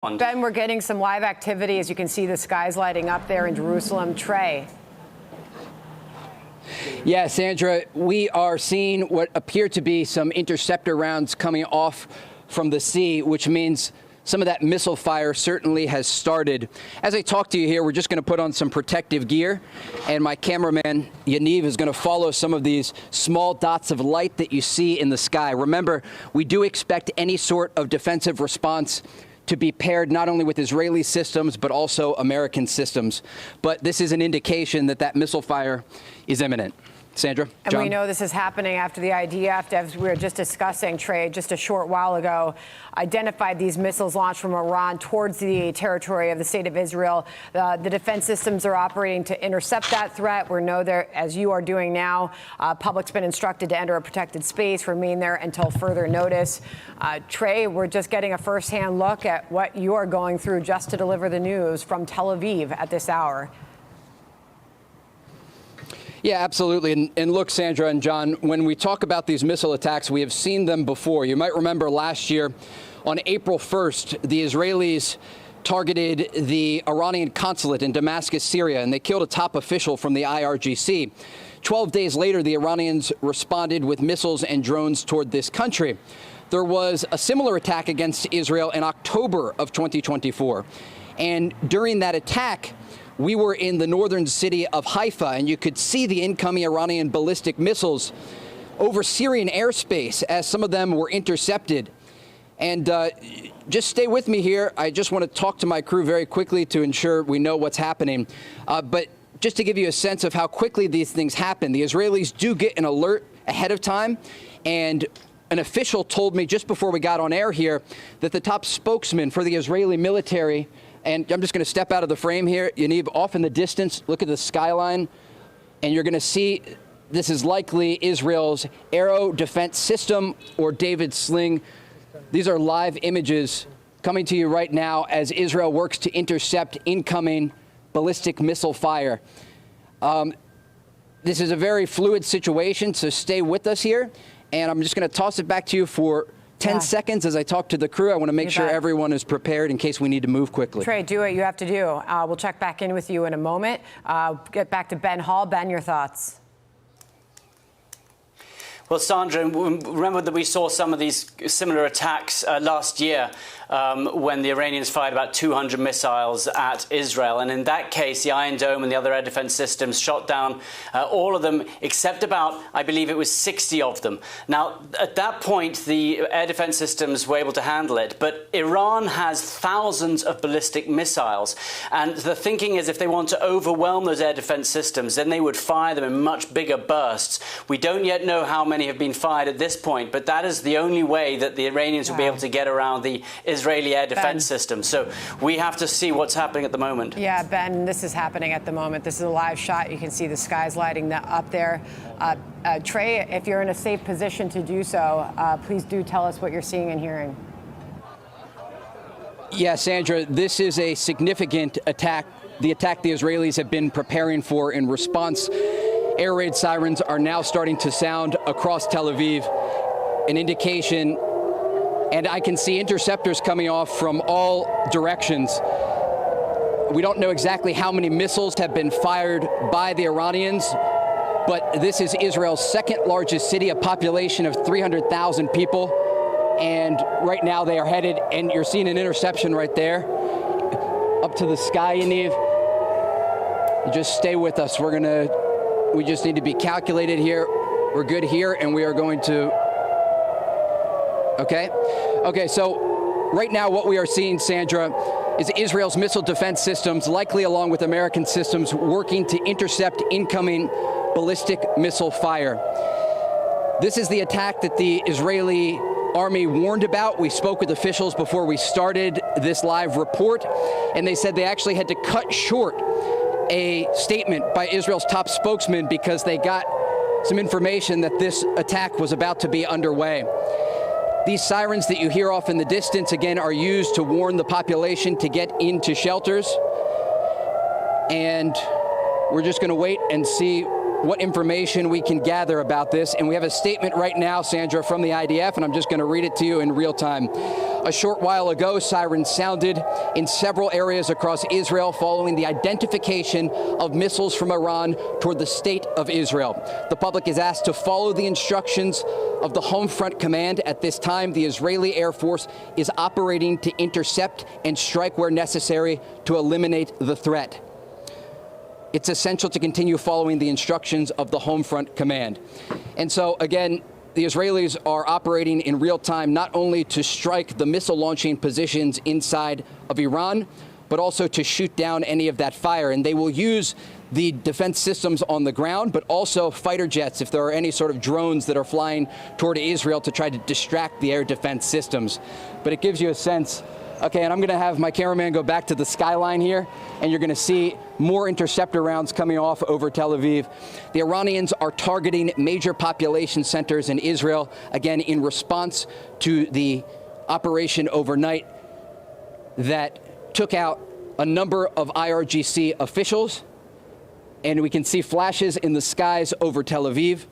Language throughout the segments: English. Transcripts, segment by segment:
Ben, we're getting some live activity. As you can see, the skies lighting up there in Jerusalem. Trey. Yeah, Sandra, we are seeing what appear to be some interceptor rounds coming off from the sea, which means some of that missile fire certainly has started. As I talk to you here, we're just going to put on some protective gear, and my cameraman, Yaniv, is going to follow some of these small dots of light that you see in the sky. Remember, we do expect any sort of defensive response to be paired not only with Israeli systems, but also American systems. But this is an indication that that missile fire is imminent. Sandra, and John? We know this is happening after the IDF, as we were just discussing, Trey, just a short while ago, identified these missiles launched from Iran towards the territory of the state of Israel. The defense systems are operating to intercept that threat. We know there, as you are doing now, public's been instructed to enter a protected space, remain there until further notice. Trey, we're just getting a firsthand look at what you are going through just to deliver the news from Tel Aviv at this hour. Yeah, absolutely. And look, Sandra and John, when we talk about these missile attacks, we have seen them before. You might remember last year on April 1st, the Israelis targeted the Iranian consulate in Damascus, Syria, and they killed a top official from the IRGC. 12 days later, the Iranians responded with missiles and drones toward this country. There was a similar attack against Israel in October of 2024. And during that attack, we were in the northern city of Haifa, and you could see the incoming Iranian ballistic missiles over Syrian airspace as some of them were intercepted. And just stay with me here. I just want to talk to my crew very quickly to ensure we know what's happening. But just to give you a sense of how quickly these things happen, the Israelis do get an alert ahead of time. And an official told me just before we got on air here that the top spokesman for the Israeli military, and I'm just going to step out of the frame here, Yaniv, off in the distance, look at the skyline, and you're going to see this is likely Israel's Aero Defense System or David Sling. These are live images coming to you right now as Israel works to intercept incoming ballistic missile fire. This is a very fluid situation, so stay with us here. And I'm just going to toss it back to you for 10 seconds as I talk to the crew. I want to make sure everyone is prepared in case we need to move quickly. Trey, do what you have to do. We'll check back in with you in a moment. Get back to Ben Hall. Ben, your thoughts? Well, Sandra, remember that we saw some of these similar attacks last year when the Iranians fired about 200 missiles at Israel. And in that case, the Iron Dome and the other air defense systems shot down all of them, except about, I believe it was 60 of them. Now, at that point, the air defense systems were able to handle it. But Iran has thousands of ballistic missiles. And the thinking is if they want to overwhelm those air defense systems, then they would fire them in much bigger bursts. We don't yet know how many have been fired at this point, but that is the only way that the Iranians will be able to get around the Israeli air defense system. So we have to see what's happening at the moment. Yeah, Ben, this is happening at the moment. This is a live shot. You can see the skies lighting up there. Trey, if you're in a safe position to do so, please do tell us what you're seeing and hearing. Yeah, Sandra, this is a significant attack. The attack the Israelis have been preparing for in response. Air raid sirens are now starting to sound across Tel Aviv, an indication, and I can see interceptors coming off from all directions. We don't know exactly how many missiles have been fired by the Iranians, but this is Israel's second largest city, a population of 300,000 people, and right now they are headed, and you're seeing an interception right there, up to the sky, Yaniv. Just stay with us. We just need to be calculated here. We're good here, and we are going to, okay, so right now what we are seeing, Sandra, is Israel's missile defense systems, likely along with American systems, working to intercept incoming ballistic missile fire. This is the attack that the Israeli army warned about. We spoke with officials before we started this live report, and they said they actually had to cut short a statement by Israel's top spokesman because they got some information that this attack was about to be underway. These sirens that you hear off in the distance, again, are used to warn the population to get into shelters. And we're just going to wait and see what information we can gather about this. And we have a statement right now, Sandra, from the IDF, and I'm just going to read it to you in real time. A short while ago, sirens sounded in several areas across Israel following the identification of missiles from Iran toward the state of Israel. The public is asked to follow the instructions of the Home Front Command. At this time, the Israeli Air Force is operating to intercept and strike where necessary to eliminate the threat. It's essential to continue following the instructions of the Home Front Command. And so, again, the Israelis are operating in real time not only to strike the missile launching positions inside of Iran, but also to shoot down any of that fire. And they will use the defense systems on the ground, but also fighter jets if there are any sort of drones that are flying toward Israel to try to distract the air defense systems. But it gives you a sense. Okay, and I'm going to have my cameraman go back to the skyline here, and you're going to see more interceptor rounds coming off over Tel Aviv. The Iranians are targeting major population centers in Israel, again, in response to the operation overnight that took out a number of IRGC officials. And we can see flashes in the skies over Tel Aviv.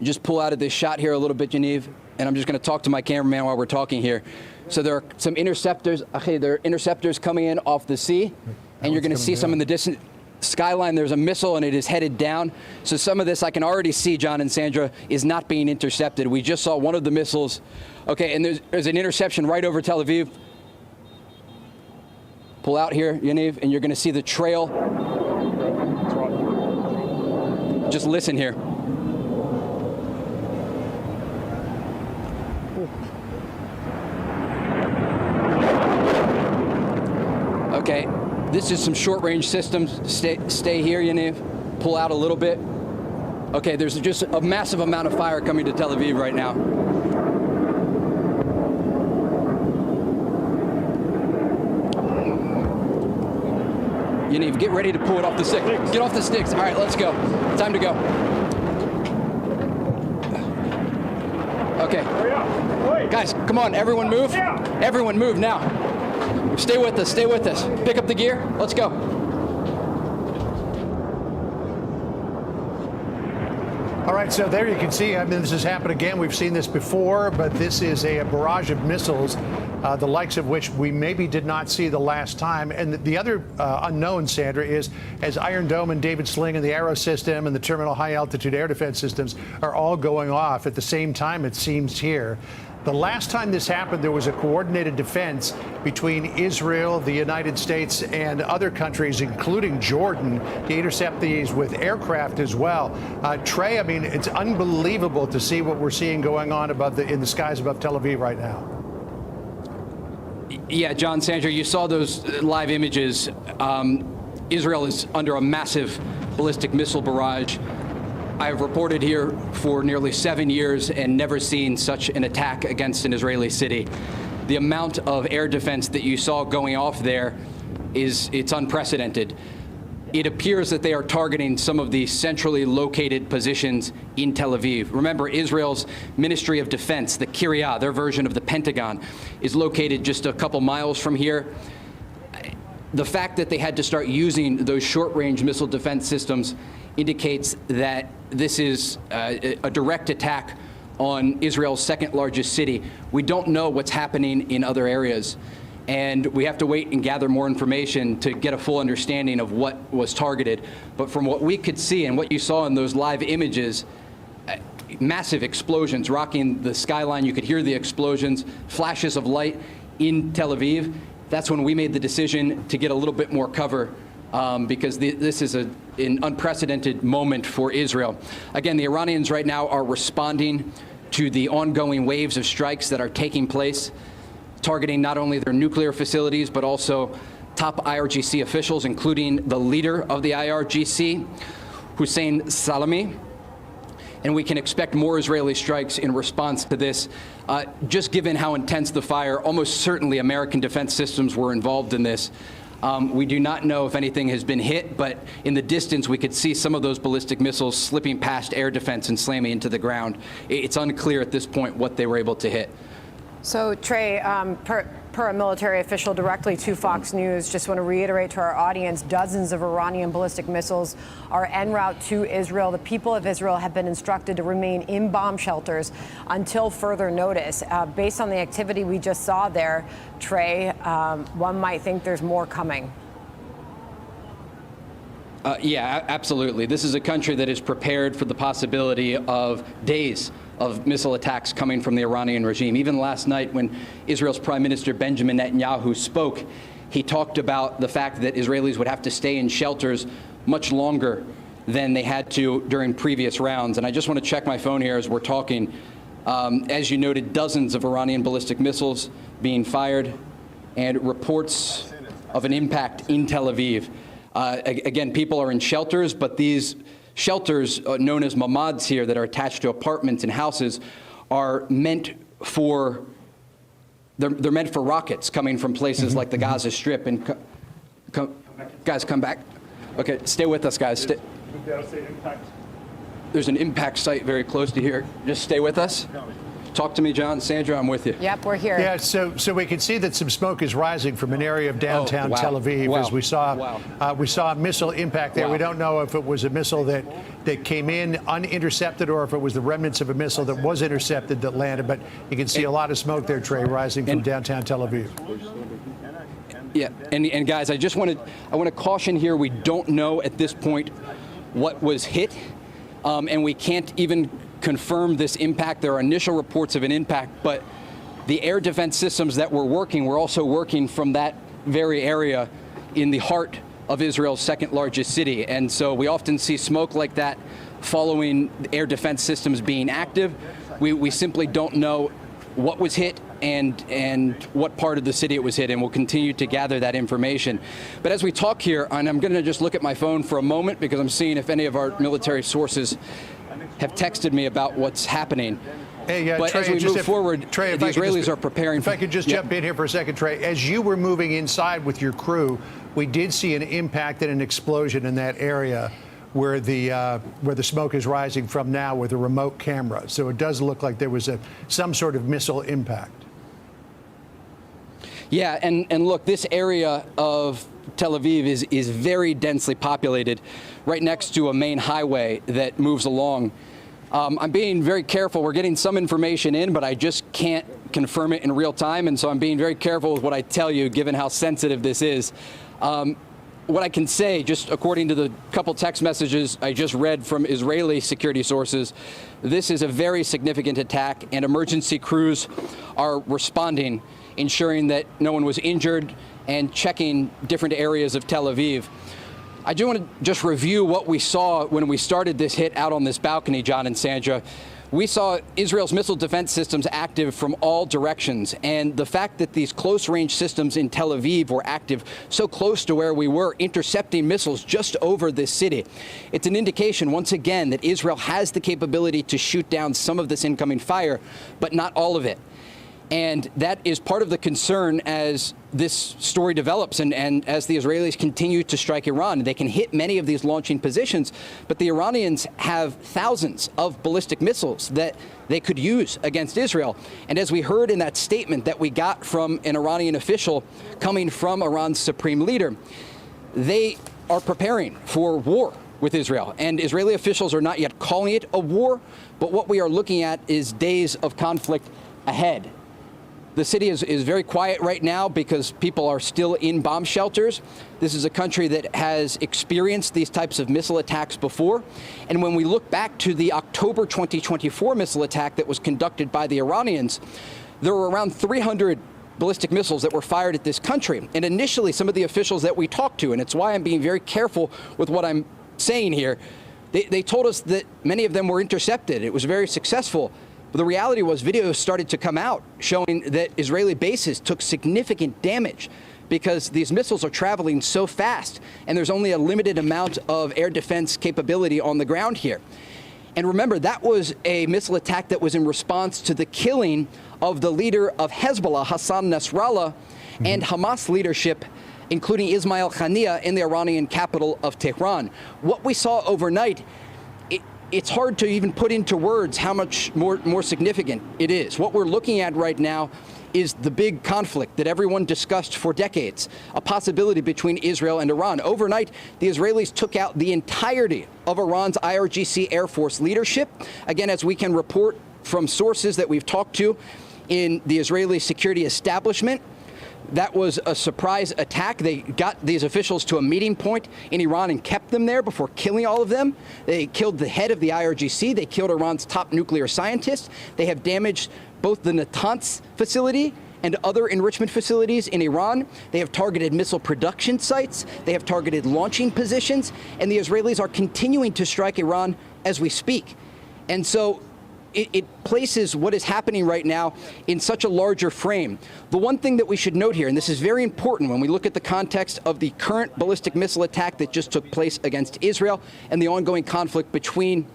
Just pull out of this shot here a little bit, Yaniv, and I'm just going to talk to my cameraman while we're talking here. So there are some interceptors. Okay, there are interceptors coming in off the sea, and you're going to see some in the distant skyline. There's a missile, and it is headed down. So some of this I can already see, John and Sandra, is not being intercepted. We just saw one of the missiles. Okay, and there's an interception right over Tel Aviv. Pull out here, Yaniv, and you're going to see the trail. Just listen here. Okay, this is some short-range systems. Stay here, Yaniv. Pull out a little bit. Okay, there's just a massive amount of fire coming to Tel Aviv right now. Yaniv, get ready to pull it off the stick. Get off the sticks. All right, let's go. Time to go. Okay. Guys, come on, everyone move. Everyone move now. Stay with us, stay with us. Pick up the gear, let's go. All right, so there you can see, I mean, this has happened again. We've seen this before, but this is a barrage of missiles, the likes of which we maybe did not see the last time. And the other unknown, Sandra, is as Iron Dome and David Sling and the Arrow system and the Terminal High Altitude Air Defense systems are all going off at the same time, it seems here. The last time this happened, there was a coordinated defense between Israel, the United States, and other countries, including Jordan, to intercept these with aircraft as well. Trey, I mean, it's unbelievable to see what we're seeing going on in the skies above Tel Aviv right now. Yeah, John, Sandra, you saw those live images. Israel is under a massive ballistic missile barrage. I have reported here for nearly 7 years and never seen such an attack against an Israeli city. The amount of air defense that you saw going off there it's unprecedented. It appears that they are targeting some of the centrally located positions in Tel Aviv. Remember, Israel's Ministry of Defense, the Kiryat, their version of the Pentagon, is located just a couple miles from here. The fact that they had to start using those short-range missile defense systems indicates that this is a direct attack on Israel's second largest city. We don't know what's happening in other areas, and we have to wait and gather more information to get a full understanding of what was targeted. But from what we could see and what you saw in those live images, massive explosions rocking the skyline. You could hear the explosions, flashes of light in Tel Aviv. That's when we made the decision to get a little bit more cover because this is an unprecedented moment for Israel. Again, the Iranians right now are responding to the ongoing waves of strikes that are taking place, targeting not only their nuclear facilities, but also top IRGC officials, including the leader of the IRGC, Hussein Salami. And we can expect more Israeli strikes in response to this. Just given how intense the fire, almost certainly American defense systems were involved in this. We do not know if anything has been hit, but in the distance, we could see some of those ballistic missiles slipping past air defense and slamming into the ground. It's unclear at this point what they were able to hit. So, Trey, per a military official directly to Fox News. Just want to reiterate to our audience, dozens of Iranian ballistic missiles are en route to Israel. The people of Israel have been instructed to remain in bomb shelters until further notice. Based on the activity we just saw there, Trey, one might think there's more coming. Yeah, absolutely. This is a country that is prepared for the possibility of days of missile attacks coming from the Iranian regime. Even last night, when Israel's Prime Minister Benjamin Netanyahu spoke, he talked about the fact that Israelis would have to stay in shelters much longer than they had to during previous rounds. And I just want to check my phone here as we're talking. As you noted, dozens of Iranian ballistic missiles being fired and reports of an impact in Tel Aviv. Again, people are in shelters, but these shelters, known as mamads here, that are attached to apartments and houses, are meant for they're meant for rockets coming from places like the Gaza Strip. And guys, come back. Okay, stay with us, guys. There's an impact site very close to here. Just stay with us. Talk to me, John. Sandra, I'm with you. Yep, we're here. Yeah, so we can see that some smoke is rising from an area of downtown Tel Aviv as we saw a missile impact there. We don't know if it was a missile that came in unintercepted or if it was the remnants of a missile that was intercepted that landed. But you can see a lot of smoke there, Trey, rising from downtown Tel Aviv. Yeah, and guys, I want to caution here. We don't know at this point what was hit, and we can't even confirm this impact. There are initial reports of an impact, but the air defense systems that we're also working from that very area in the heart of Israel's second largest city. And so we often see smoke like that following air defense systems being active. We simply don't know what was hit and what part of the city it was hit, and we'll continue to gather that information. But as we talk here, and I'm going to just look at my phone for a moment because I'm seeing if any of our military sources have texted me about what's happening. Hey, but Trey, as we move forward, Trey, the Israelis are preparing. If I could just jump in here for a second, Trey. As you were moving inside with your crew, we did see an impact and an explosion in that area where the smoke is rising from now with a remote camera. So it does look like there was some sort of missile impact. Yeah, and look, this area of Tel Aviv is very densely populated, right next to a main highway that moves along. I'm being very careful. We're getting some information in, but I just can't confirm it in real time, and so I'm being very careful with what I tell you, given how sensitive this is. What I can say, just according to the couple text messages I just read from Israeli security sources, this is a very significant attack, and emergency crews are responding, ensuring that no one was injured and checking different areas of Tel Aviv. I do want to just review what we saw when we started this hit out on this balcony, John and Sandra. We saw Israel's missile defense systems active from all directions, and the fact that these close-range systems in Tel Aviv were active so close to where we were, intercepting missiles just over this city, it's an indication, once again, that Israel has the capability to shoot down some of this incoming fire, but not all of it. And that is part of the concern as this story develops and as the Israelis continue to strike Iran. They can hit many of these launching positions, but the Iranians have thousands of ballistic missiles that they could use against Israel. And as we heard in that statement that we got from an Iranian official coming from Iran's supreme leader, they are preparing for war with Israel. And Israeli officials are not yet calling it a war, but what we are looking at is days of conflict ahead. The city is very quiet right now because people are still in bomb shelters. This is a country that has experienced these types of missile attacks before. And when we look back to the October 2024 missile attack that was conducted by the Iranians, there were around 300 ballistic missiles that were fired at this country. And initially, some of the officials that we talked to, and it's why I'm being very careful with what I'm saying here, they told us that many of them were intercepted. It was very successful. But the reality was videos started to come out showing that Israeli bases took significant damage because these missiles are traveling so fast and there's only a limited amount of air defense capability on the ground here. And remember, that was a missile attack that was in response to the killing of the leader of Hezbollah, Hassan Nasrallah, and Hamas leadership, including Ismail Haniyeh, in the Iranian capital of Tehran. What we saw overnight, it's hard to even put into words how much more significant it is. What we're looking at right now is the big conflict that everyone discussed for decades, a possibility between Israel and Iran. Overnight, the Israelis took out the entirety of Iran's IRGC Air Force leadership. Again, as we can report from sources that we've talked to in the Israeli security establishment, that was a surprise attack. They got these officials to a meeting point in Iran and kept them there before killing all of them. They killed the head of the IRGC. They killed Iran's top nuclear scientist. They have damaged both the Natanz facility and other enrichment facilities in Iran. They have targeted missile production sites. They have targeted launching positions. And the Israelis are continuing to strike Iran as we speak. And so it places what is happening right now in such a larger frame. The one thing that we should note here, and this is very important when we look at the context of the current ballistic missile attack that just took place against Israel and the ongoing conflict between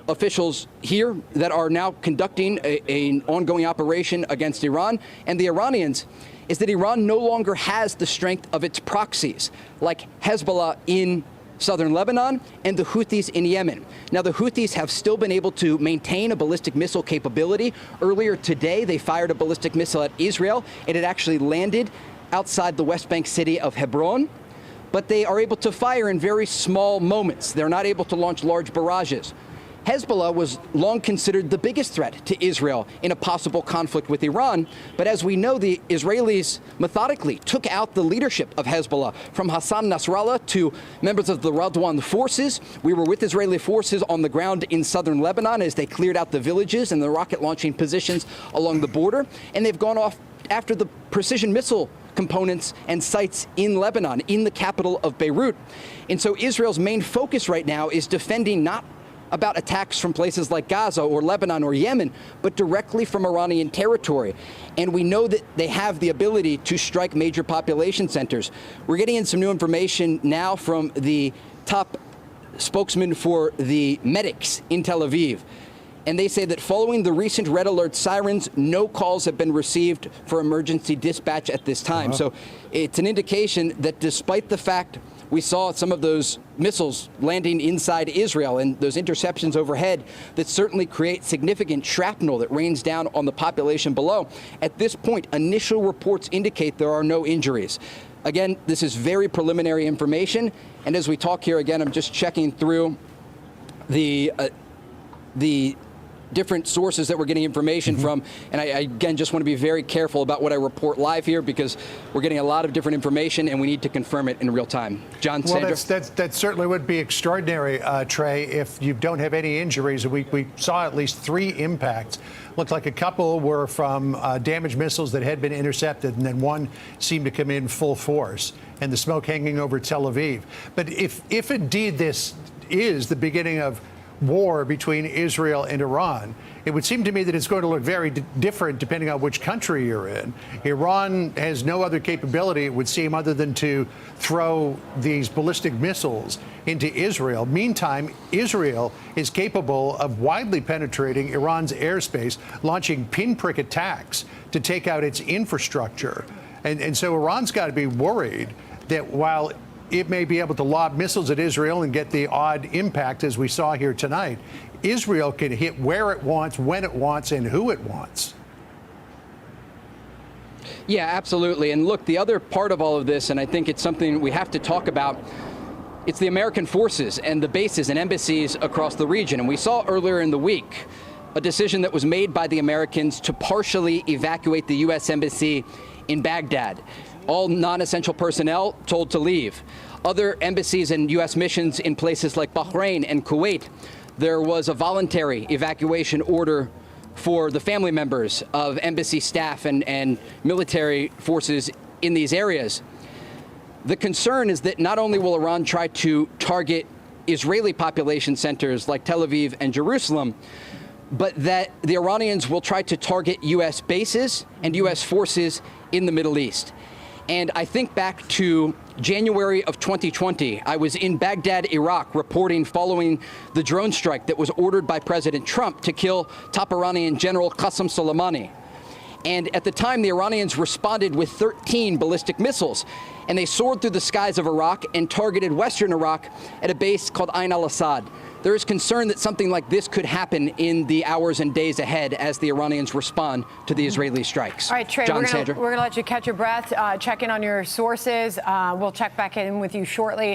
officials here that are now conducting an ongoing operation against Iran and the Iranians, is that Iran no longer has the strength of its proxies, like Hezbollah in southern Lebanon and the Houthis in Yemen. Now, the Houthis have still been able to maintain a ballistic missile capability. Earlier today, they fired a ballistic missile at Israel. It had actually landed outside the West Bank city of Hebron, but they are able to fire in very small moments. They're not able to launch large barrages. Hezbollah was long considered the biggest threat to Israel in a possible conflict with Iran. But as we know, the Israelis methodically took out the leadership of Hezbollah, from Hassan Nasrallah to members of the Radwan forces. We were with Israeli forces on the ground in southern Lebanon as they cleared out the villages and the rocket launching positions along the border. And they've gone off after the precision missile components and sites in Lebanon, in the capital of Beirut. And so Israel's main focus right now is defending not about attacks from places like Gaza or Lebanon or Yemen, but directly from Iranian territory. And we know that they have the ability to strike major population centers. We're getting in some new information now from the top spokesman for the medics in Tel Aviv. And they say that following the recent red alert sirens, no calls have been received for emergency dispatch at this time. So it's an indication that despite the fact we saw some of those missiles landing inside Israel and those interceptions overhead that certainly create significant shrapnel that rains down on the population below, at this point, initial reports indicate there are no injuries. Again, this is very preliminary information. And as we talk here again, I'm just checking through the different sources that we're getting information from. And I, again, just want to be very careful about what I report live here because we're getting a lot of different information and we need to confirm it in real time. John, well, Sandra? that certainly would be extraordinary, Trey, if you don't have any injuries. We saw at least 3 impacts. Looked like a couple were from damaged missiles that had been intercepted, and then one seemed to come in full force, and the smoke hanging over Tel Aviv. But if indeed this is the beginning of war between Israel and Iran, it would seem to me that it's going to look very different depending on which country you're in. Iran has no other capability, it would seem, other than to throw these ballistic missiles into Israel. Meantime, Israel is capable of widely penetrating Iran's airspace, launching pinprick attacks to take out its infrastructure. And so Iran's got to be worried that while it may be able to lob missiles at Israel and get the odd impact, as we saw here tonight, Israel can hit where it wants, when it wants, and who it wants. Yeah, absolutely. And look, the other part of all of this, and I think it's something we have to talk about, it's the American forces and the bases and embassies across the region. And we saw earlier in the week a decision that was made by the Americans to partially evacuate the U.S. embassy in Baghdad. All non-essential personnel told to leave. Other embassies and U.S. missions in places like Bahrain and Kuwait, there was a voluntary evacuation order for the family members of embassy staff and military forces in these areas. The concern is that not only will Iran try to target Israeli population centers like Tel Aviv and Jerusalem, but that the Iranians will try to target U.S. bases and U.S. forces in the Middle East. And I think back to January of 2020. I was in Baghdad, Iraq, reporting following the drone strike that was ordered by President Trump to kill top Iranian General Qasem Soleimani. And at the time, the Iranians responded with 13 ballistic missiles, and they soared through the skies of Iraq and targeted western Iraq at a base called Ain al-Assad. there is concern that something like this could happen in the hours and days ahead as the Iranians respond to the Israeli strikes. All right, Trey, John, we're Sandra. going to let you catch your breath, check in on your sources. We'll check back in with you shortly.